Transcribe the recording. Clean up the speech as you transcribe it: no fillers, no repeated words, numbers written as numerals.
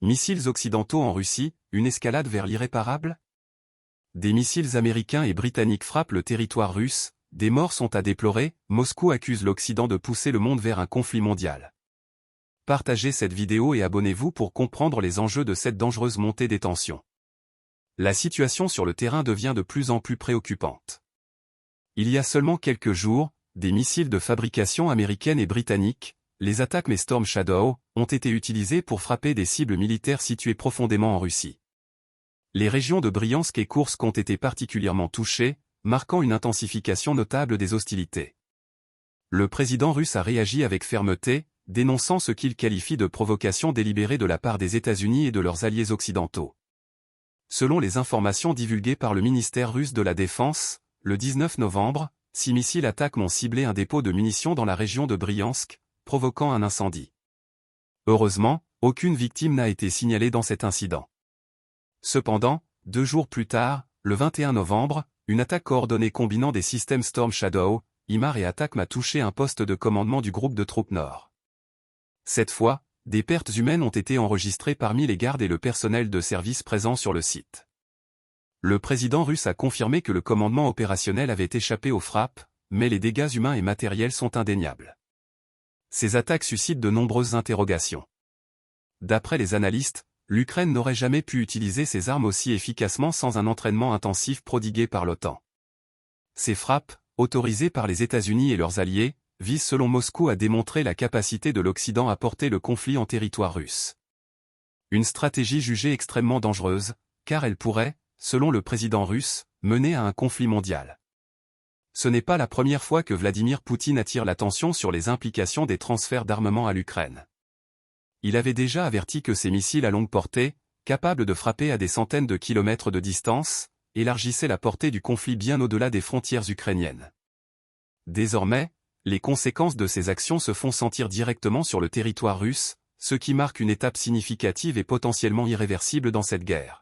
Missiles occidentaux en Russie, une escalade vers l'irréparable? Des missiles américains et britanniques frappent le territoire russe, des morts sont à déplorer, Moscou accuse l'Occident de pousser le monde vers un conflit mondial. Partagez cette vidéo et abonnez-vous pour comprendre les enjeux de cette dangereuse montée des tensions. La situation sur le terrain devient de plus en plus préoccupante. Il y a seulement quelques jours, des missiles de fabrication américaine et britannique, les attaques Storm Shadow, ont été utilisés pour frapper des cibles militaires situées profondément en Russie. Les régions de Briansk et Koursk ont été particulièrement touchées, marquant une intensification notable des hostilités. Le président russe a réagi avec fermeté, dénonçant ce qu'il qualifie de provocation délibérée de la part des États-Unis et de leurs alliés occidentaux. Selon les informations divulguées par le ministère russe de la Défense, le 19 novembre, 6 missiles attaques ont ciblé un dépôt de munitions dans la région de Briansk, provoquant un incendie. Heureusement, aucune victime n'a été signalée dans cet incident. Cependant, 2 jours plus tard, le 21 novembre, une attaque coordonnée combinant des systèmes Storm Shadow, HIMARS et ATACMS a touché un poste de commandement du groupe de troupes Nord. Cette fois, des pertes humaines ont été enregistrées parmi les gardes et le personnel de service présents sur le site. Le président russe a confirmé que le commandement opérationnel avait échappé aux frappes, mais les dégâts humains et matériels sont indéniables. Ces attaques suscitent de nombreuses interrogations. D'après les analystes, l'Ukraine n'aurait jamais pu utiliser ces armes aussi efficacement sans un entraînement intensif prodigué par l'OTAN. Ces frappes, autorisées par les États-Unis et leurs alliés, visent selon Moscou à démontrer la capacité de l'Occident à porter le conflit en territoire russe. Une stratégie jugée extrêmement dangereuse, car elle pourrait, selon le président russe, mener à un conflit mondial. Ce n'est pas la première fois que Vladimir Poutine attire l'attention sur les implications des transferts d'armement à l'Ukraine. Il avait déjà averti que ces missiles à longue portée, capables de frapper à des centaines de kilomètres de distance, élargissaient la portée du conflit bien au-delà des frontières ukrainiennes. Désormais, les conséquences de ces actions se font sentir directement sur le territoire russe, ce qui marque une étape significative et potentiellement irréversible dans cette guerre.